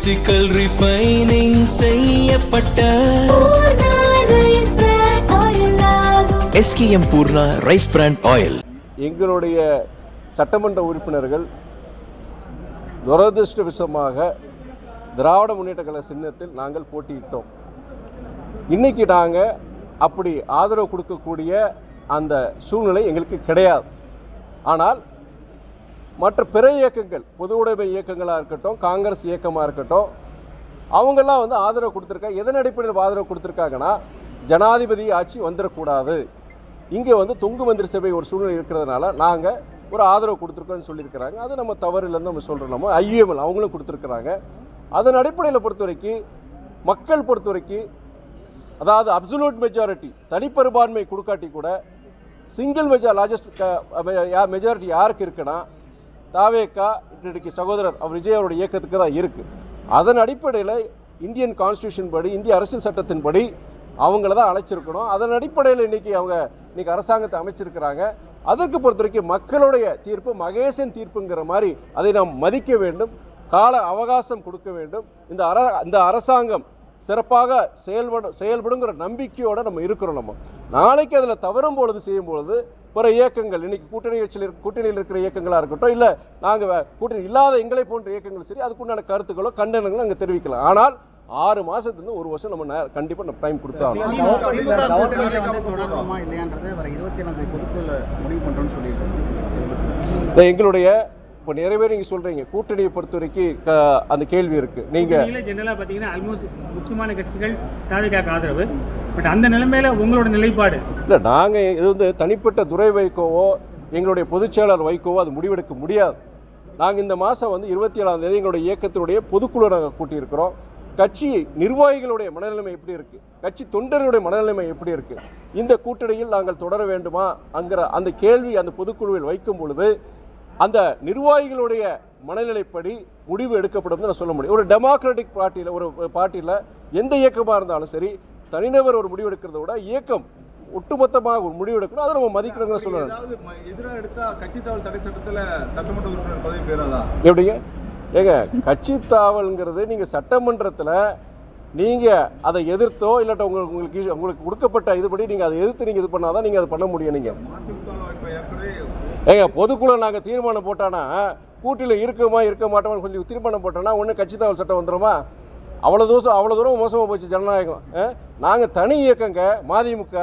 Physical refining செய்யப்பட்ட SKM Poorna rice brand oil. எங்களுடைய சட்டமன்ற உறுப்பினர்கள் துரதிருஷ்டவசமாக திராவிட முன்னேற்ற கழக சின்னத்தில் நாங்கள் போட்டியிட்டோம். இன்னைக்கு நாங்கள் அப்படி ஆதரவு கொடுக்கக்கூடிய அந்த சூழ்நிலை எங்களுக்கு கிடையாது. ஆனால் மற்ற பிற இயக்கங்கள், பொது உடைமை இயக்கங்களாக இருக்கட்டும், காங்கிரஸ் இயக்கமாக இருக்கட்டும், அவங்கெல்லாம் வந்து ஆதரவு கொடுத்துருக்காங்க. எதன் அடிப்படையில் ஆதரவு கொடுத்துருக்காங்கன்னா, ஜனாதிபதி ஆட்சி வந்துடக்கூடாது, இங்கே வந்து தொங்கு மந்திரி சபை ஒரு சூழ்நிலை இருக்கிறதுனால நாங்கள் ஒரு ஆதரவு கொடுத்துருக்கோன்னு சொல்லியிருக்கிறாங்க. அது நம்ம தவறு இல்லைன்னு நம்ம சொல்கிறோம். நம்ம IUML அவங்களும் கொடுத்துருக்குறாங்க. அதன் அடிப்படையில் பொறுத்த வரைக்கும், மக்கள் பொறுத்த வரைக்கும், அதாவது அப்சல்யூட் மெஜாரிட்டி தனிப்பெரும்பான்மை கொடுக்காட்டி கூட சிங்கிள் மெஜாரிட்டி யாருக்கு இருக்குன்னா தாவேக்கா இன்றைக்கு சகோதரர் விஜய் அவருடைய இயக்கத்துக்கு தான் இருக்குது. அதன் அடிப்படையில் இந்தியன் கான்ஸ்டியூஷன் படி, இந்திய அரசியல் சட்டத்தின்படி அவங்கள தான் அழைச்சிருக்கணும். அதன் அடிப்படையில் இன்னைக்கு அரசாங்கத்தை அமைச்சிருக்கிறாங்க. அதற்கு பொறுத்த வரைக்கும் மக்களுடைய தீர்ப்பு மகேசன் தீர்ப்புங்கிற மாதிரி அதை நாம் மதிக்க வேண்டும், கால அவகாசம் கொடுக்க வேண்டும். இந்த அரசாங்கம் சிறப்பாக செயல்படுங்கிற நம்பிக்கையோடு நம்ம இருக்கிறோம். நம்ம நாளைக்கு அதில் தவறும் பொழுது செய்யும் பொழுது பிற இயக்கங்கள், இன்னைக்கு கூட்டணியில் இருக்கிற இயக்கங்களாக இருக்கட்டும், இல்லை நாங்கள் கூட்டணி இல்லாத எங்களை போன்ற இயக்கங்கள் சரி, அதுக்குண்டான கருத்துக்களோ கண்டனங்களோ நாங்கள் தெரிவிக்கலாம். ஆனால் 6 மாதத்துலேருந்து 1 வருஷம் நம்ம கண்டிப்பாக நம்ம டைம் கொடுத்தாங்க. எங்களுடைய இப்போ நிறைய பேர் நீங்கள் சொல்கிறீங்க கூட்டணியை பொறுத்த வரைக்கும் அந்த கேள்வி இருக்குது. நீங்கள் ஜெனரலாக பார்த்தீங்கன்னா ஆல்மோஸ்ட் முக்கியமான கட்சிகள் தாவேக்காவுக்கு ஆதரவு. பட் அந்த நிலைமையில் உங்களோட நிலைப்பாடு இல்லை, நாங்கள் இது வந்து தனிப்பட்ட துரை வைகோவோ எங்களுடைய பொதுச்செயலாளர் வைகோவோ அது முடிவெடுக்க முடியாது. நாங்கள் இந்த மாதம் வந்து 27ஆம் தேதி எங்களுடைய இயக்கத்தினுடைய பொதுக்குழு நாங்கள் கூட்டியிருக்கிறோம். கட்சி நிர்வாகிகளுடைய மனநிலைமை எப்படி இருக்குது, கட்சி தொண்டர்களுடைய மனநிலைமை எப்படி இருக்குது, இந்த கூட்டணியில் நாங்கள் தொடர வேண்டுமா என்கிற அந்த கேள்வி அந்த பொதுக்குழுவில் வைக்கும் பொழுது அந்த நிர்வாகிகளுடைய மனநிலைப்படி முடிவு எடுக்கப்படும் நான் சொல்ல முடியும். ஒரு டெமோக்ராட்டிக் பார்ட்டியில் எந்த இயக்கமாக இருந்தாலும் சரி, தனிநபர் ஒரு முடிவு எடுக்கிறத விட இயக்கம் ஒட்டுமொத்தமாக ஒரு முடிவு எடுக்கணும். அதை நம்ம மதிக்கணும்னு சொல்லணும். எப்படிங்க ஏங்க கட்சி தாவல்ங்கிறது நீங்கள் சட்டமன்றத்தில் நீங்கள் அதை எதிர்த்தோ இல்லாட்ட உங்களுக்கு கொடுக்கப்பட்ட இதுபடி நீங்கள் அதை எதிர்த்து நீங்கள் இது பண்ணாதான் நீங்கள் அதை பண்ண முடியும். நீங்கள் ஏங்க பொதுக்குழு நாங்கள் தீர்மானம் போட்டானா கூட்டில் இருக்கமா இருக்க மாட்டோம்னு கொஞ்சம் தீர்மானம் போட்டோன்னா ஒன்று கட்சி தாவல் சட்டம் வந்துடுமா? அவ்வளோ தூரம் மோசமாக போச்சு ஜனநாயகம். நாங்கள் தனி இயக்கங்க மதிமுக